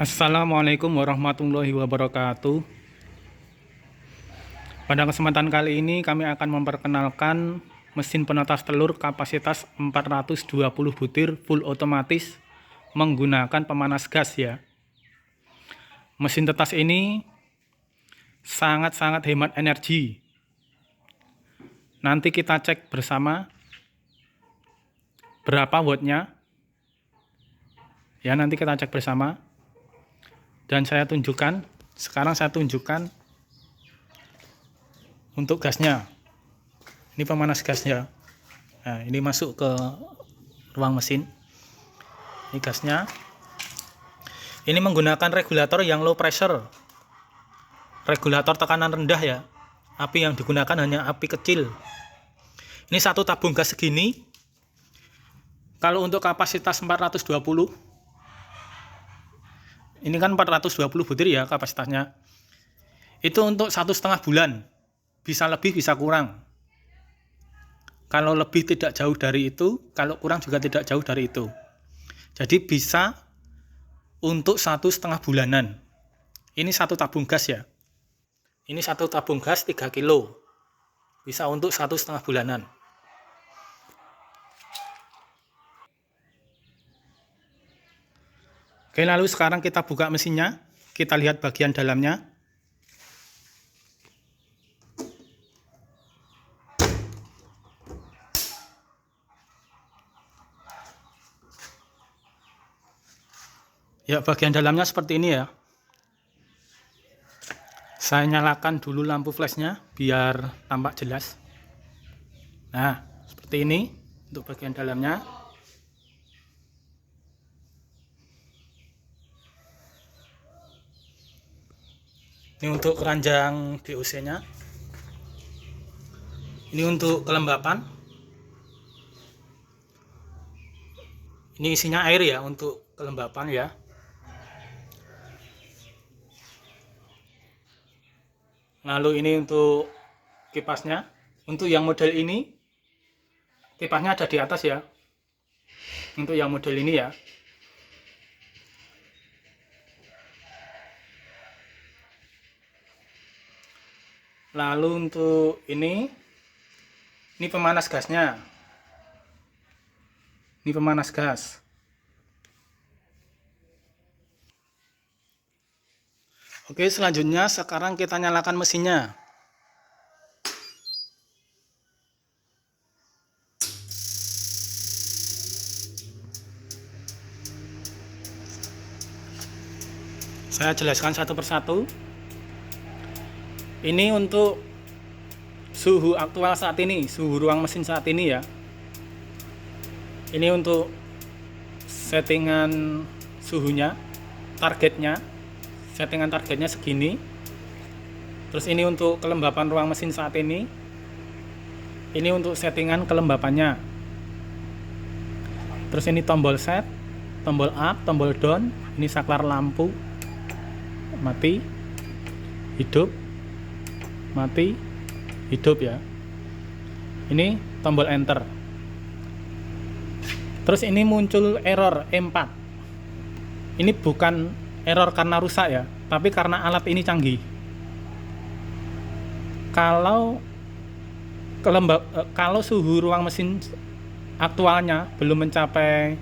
Assalamualaikum warahmatullahi wabarakatuh. Pada kesempatan kali ini kami akan memperkenalkan mesin penetas telur kapasitas 420 butir full otomatis menggunakan pemanas gas ya. Mesin tetas ini sangat-sangat hemat energi. Nanti kita cek bersama berapa wattnya. Ya, nanti kita cek bersama. Dan sekarang saya tunjukkan untuk gasnya. Ini pemanas gasnya. Nah, ini masuk ke ruang mesin. Ini gasnya. Ini menggunakan regulator yang low pressure. Regulator tekanan rendah ya. Api yang digunakan hanya api kecil. Ini satu tabung gas segini. Kalau untuk kapasitas 420, ini kan 420 butir ya kapasitasnya. Itu untuk 1,5 bulan. Bisa lebih, bisa kurang. Kalau lebih tidak jauh dari itu, kalau kurang juga tidak jauh dari itu. Jadi bisa untuk 1,5 bulanan. Ini satu tabung gas ya. Ini satu tabung gas 3 kilo. Bisa untuk 1,5 bulanan. Oke, lalu sekarang kita buka mesinnya, kita lihat bagian dalamnya. Ya, bagian dalamnya seperti ini ya. Saya nyalakan dulu lampu flashnya biar tampak jelas. Nah, seperti ini untuk bagian dalamnya. Ini untuk keranjang DOC-nya. Ini untuk kelembapan. Ini isinya air ya untuk kelembapan ya. Lalu ini untuk kipasnya. Untuk yang model ini, kipasnya ada di atas ya. Untuk yang model ini ya. Lalu untuk ini pemanas gasnya. Ini pemanas gas. Oke, selanjutnya sekarang kita nyalakan mesinnya. Saya jelaskan satu persatu. Ini untuk suhu aktual saat ini, suhu ruang mesin saat ini ya. Ini untuk settingan suhunya, settingan targetnya segini. Terus ini untuk kelembapan ruang mesin saat ini. Ini untuk settingan kelembapannya. Terus ini tombol set, tombol up, tombol down. Ini saklar lampu, mati, hidup, mati, hidup ya. Ini tombol enter. Terus ini muncul error E4. Ini bukan error karena rusak ya, tapi karena alat ini canggih. Kalau suhu ruang mesin aktualnya belum mencapai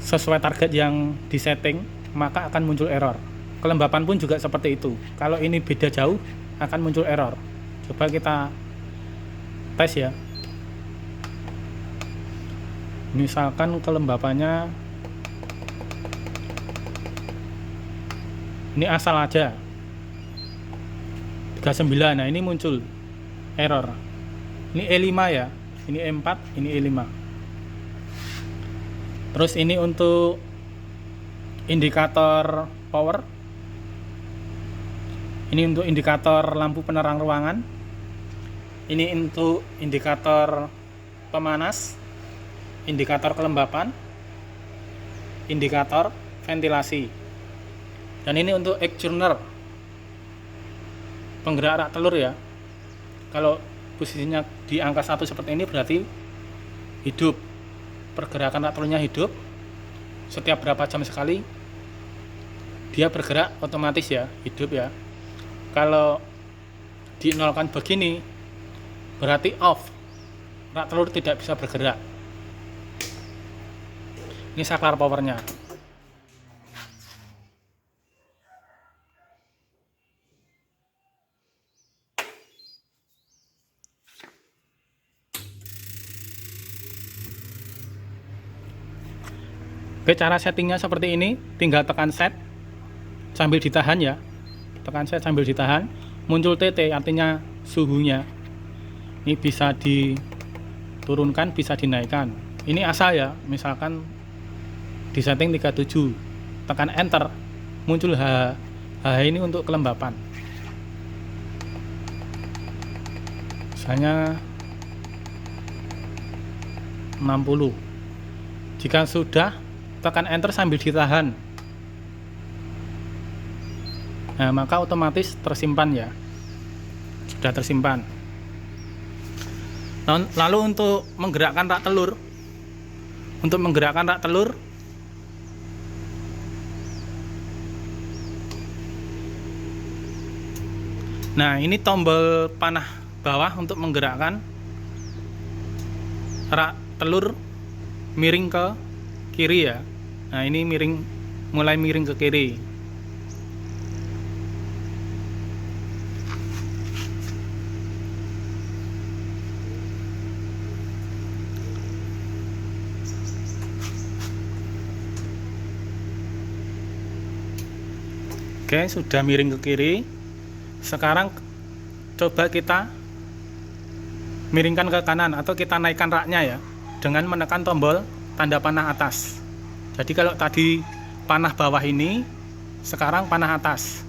sesuai target yang disetting, maka akan muncul error. Kelembapan pun juga seperti itu. Kalau ini beda jauh, akan muncul error. Coba kita tes ya. Misalkan kelembapannya ini asal aja 39. Nah, ini muncul error. Ini E5 ya. Ini E4, ini E5. Terus ini untuk indikator power. Ini untuk indikator lampu penerang ruangan. Ini untuk indikator pemanas, indikator kelembapan, indikator ventilasi. Dan ini untuk extruder, penggerak rak telur ya. Kalau posisinya di angka 1 seperti ini berarti hidup. Pergerakan rak telurnya hidup. Setiap berapa jam sekali dia bergerak otomatis ya, hidup ya. Kalau dinolkan begini berarti off, rak telur tidak bisa bergerak. Ini saklar powernya. Oke, cara settingnya seperti ini, tinggal tekan set sambil ditahan ya, tekan set sambil ditahan, muncul TT artinya suhunya. Ini bisa diturunkan, bisa dinaikkan. Ini asal ya, misalkan di setting 37, tekan enter, muncul H ini untuk kelembapan. Misalnya 60. Jika sudah, tekan enter sambil ditahan. Nah, maka otomatis tersimpan ya. Sudah tersimpan. Lalu untuk menggerakkan rak telur, nah ini tombol panah bawah untuk menggerakkan rak telur miring ke kiri ya. Nah ini mulai miring ke kiri. Oke, sudah miring ke kiri. Sekarang coba kita miringkan ke kanan atau kita naikkan raknya ya, dengan menekan tombol tanda panah atas. Jadi kalau tadi panah bawah ini, sekarang panah atas.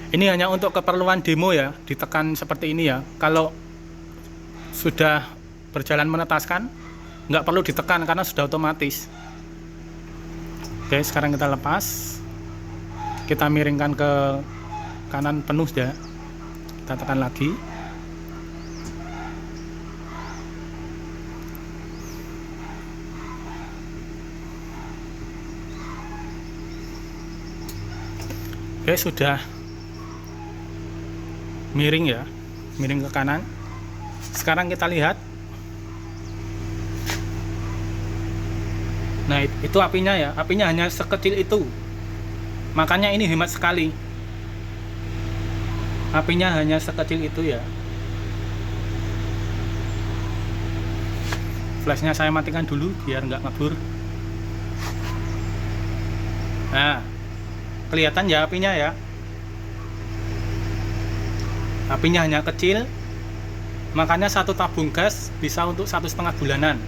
Ini hanya untuk keperluan demo ya, ditekan seperti ini ya. Kalau sudah berjalan menetaskan, nggak perlu ditekan karena sudah otomatis. Oke, sekarang kita lepas, kita miringkan ke kanan penuh ya, kita tekan lagi. Oke, sudah miring ya, miring ke kanan. Sekarang kita lihat. Nah, itu apinya ya, apinya hanya sekecil itu. Makanya ini hemat sekali. Apinya hanya sekecil itu ya. Flashnya saya matikan dulu biar nggak ngebur. Nah, kelihatan ya apinya ya. Apinya hanya kecil, makanya satu tabung gas bisa untuk 1,5 bulanan.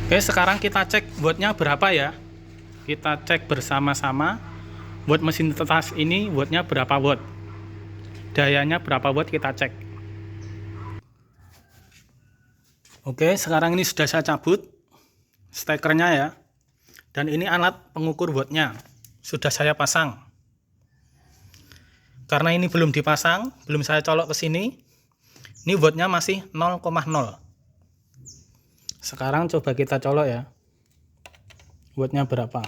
Oke, sekarang kita cek wattnya berapa ya. Kita cek bersama-sama watt mesin tetas ini, wattnya berapa watt, dayanya berapa watt, kita cek. Oke, sekarang ini sudah saya cabut stekernya ya, dan ini alat pengukur wattnya sudah saya pasang. Karena ini belum dipasang, belum saya colok ke sini, ini wattnya masih 0,0. Sekarang coba kita colok ya, wattnya berapa.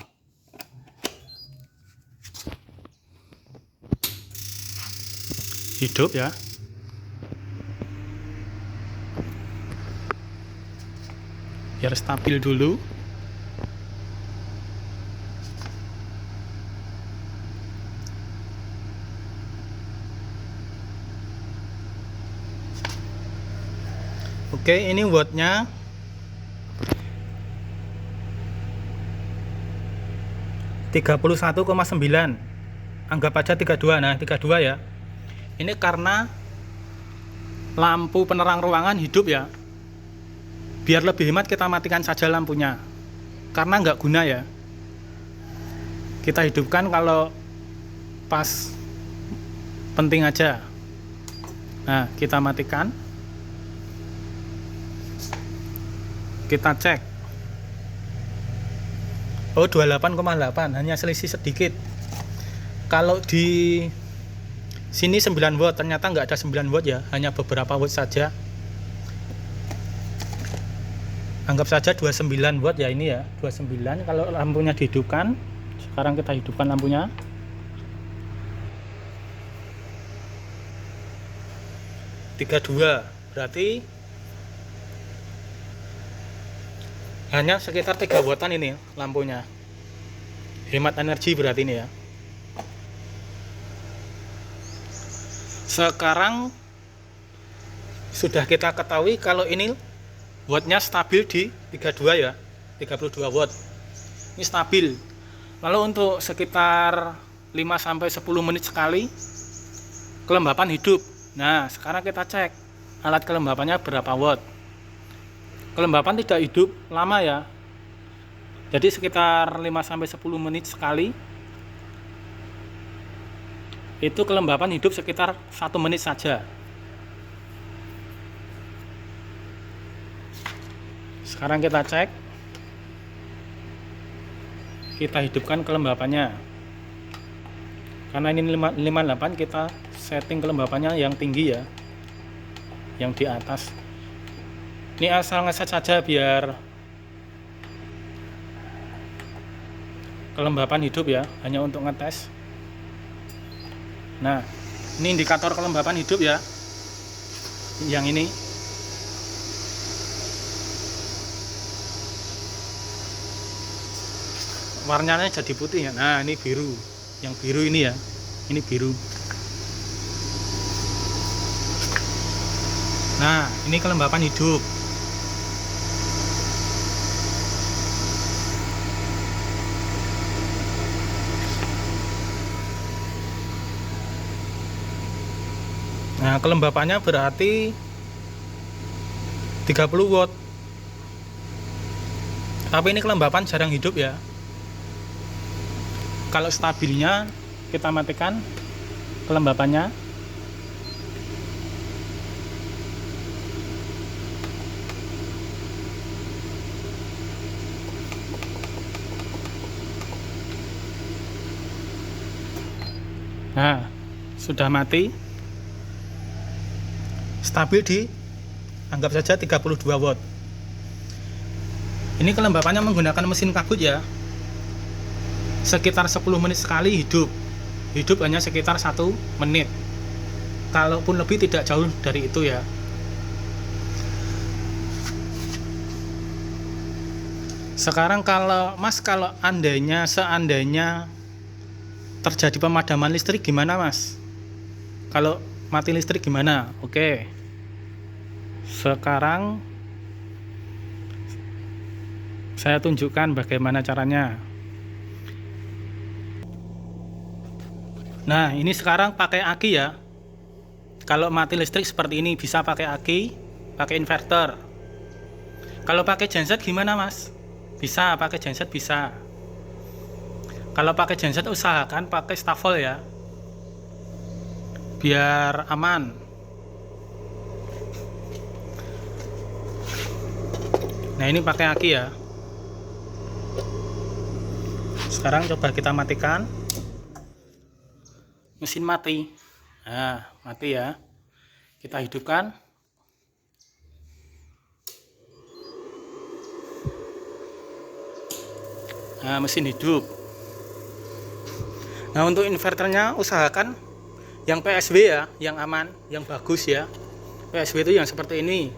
Hidup ya. Biar stabil dulu. Oke, ini wattnya 31,9, anggap aja 32. Nah, 32 ya. Ini karena lampu penerang ruangan hidup ya. Biar lebih hemat kita matikan saja lampunya, karena nggak guna ya. Kita hidupkan kalau pas penting aja. Nah, kita matikan, kita cek. Oh, 28,8, hanya selisih sedikit. Kalau di Sini 9 watt, ternyata nggak ada 9 watt ya, hanya beberapa watt saja. Anggap saja 29 watt ya ini ya, 29. Kalau lampunya dihidupkan, sekarang kita hidupkan lampunya. (32) berarti hanya sekitar 3 wattan ini lampunya. Hemat energi berarti ini ya. Sekarang sudah kita ketahui kalau ini wattnya stabil di 32 ya, 32 watt. Ini stabil. Lalu untuk sekitar 5-10 menit sekali kelembapan hidup. Nah, sekarang kita cek alat kelembapannya berapa watt. Kelembapan tidak hidup lama ya. Jadi sekitar 5-10 menit sekali. Itu kelembapan hidup sekitar 1 menit saja. Sekarang kita cek, kita hidupkan kelembapannya. Karena ini 58, kita setting kelembapannya yang tinggi ya, yang di atas. Ini asal ngeset saja biar kelembapan hidup ya, hanya untuk ngetes. Nah, ini indikator kelembapan hidup ya, yang ini. Warnanya jadi putih ya. Nah, ini biru. Yang biru ini ya. Ini biru. Nah, ini kelembapan hidup. Nah, kelembapannya berarti 30 watt. Tapi ini kelembapan jarang hidup ya. Kalau stabilnya kita matikan kelembapannya. Nah, sudah mati. Stabil di anggap saja 32 watt. Ini kelembapannya menggunakan mesin kabut ya. Sekitar 10 menit sekali hidup. Hidup hanya sekitar 1 menit. Kalaupun lebih tidak jauh dari itu ya. Sekarang kalau seandainya terjadi pemadaman listrik gimana Mas? Kalau mati listrik gimana? Oke. Sekarang saya tunjukkan bagaimana caranya. Nah, ini sekarang pakai aki ya. Kalau mati listrik seperti ini bisa pakai aki, pakai inverter. Kalau pakai genset gimana Mas? Bisa, pakai genset bisa. Kalau pakai genset usahakan pakai stafel ya, biar aman. Nah, ini pakai aki ya. Sekarang coba kita matikan. Mesin mati. Nah, mati ya. Kita hidupkan. Nah, mesin hidup. Nah, untuk inverternya usahakan yang PSB ya, yang aman, yang bagus ya. PSB itu yang seperti ini.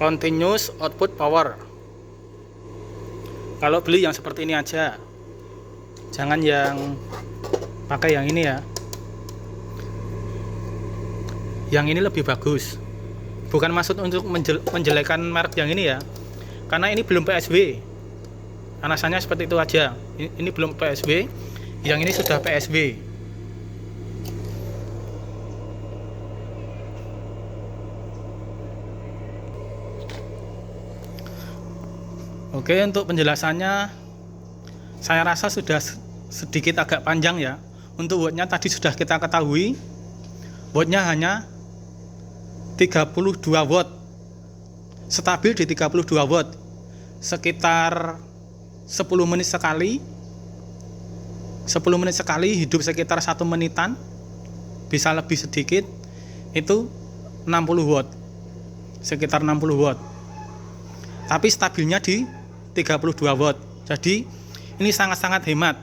Continuous Output Power. Kalau beli yang seperti ini aja. Jangan yang pakai yang ini ya. Yang ini lebih bagus. Bukan maksud untuk menjelekkan merek yang ini ya. Karena ini belum PSB. Alasannya seperti itu aja. Ini belum PSB. Yang ini sudah PSB. Oke, untuk penjelasannya saya rasa sudah sedikit agak panjang ya. Untuk wattnya tadi sudah kita ketahui, wattnya hanya 32 watt, stabil di 32 watt, sekitar 10 menit sekali hidup sekitar 1 menitan. bisa lebih sedikit, itu 60 watt, sekitar 60 watt, tapi stabilnya di 32 watt. Jadi ini sangat-sangat hemat.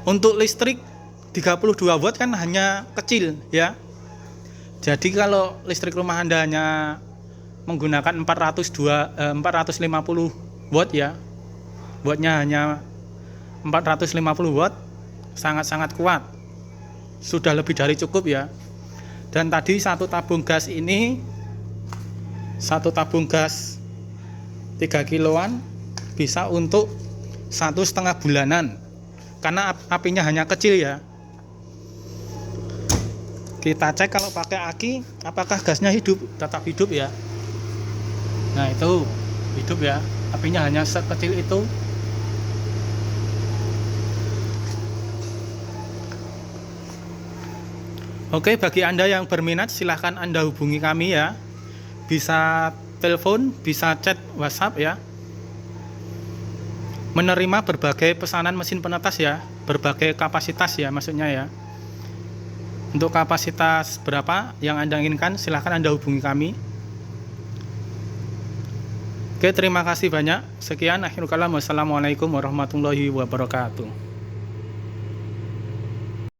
Untuk listrik 32 watt kan hanya kecil ya. Jadi kalau listrik rumah Anda hanya menggunakan 450 watt ya, wattnya hanya 450 watt, sangat-sangat kuat, sudah lebih dari cukup ya. Dan tadi satu tabung gas 3 kiloan bisa untuk 1,5 bulanan, karena apinya hanya kecil ya. Kita cek kalau pakai aki apakah gasnya hidup, tetap hidup ya. Nah itu hidup ya, apinya hanya sekecil itu. Oke, bagi Anda yang berminat silahkan Anda hubungi kami ya. Bisa telepon, bisa chat WhatsApp ya. Menerima berbagai pesanan mesin penetas ya, berbagai kapasitas ya maksudnya ya. Untuk kapasitas berapa yang Anda inginkan, silahkan Anda hubungi kami. Oke, terima kasih banyak. Sekian, akhirul kalam. Wassalamualaikum warahmatullahi wabarakatuh.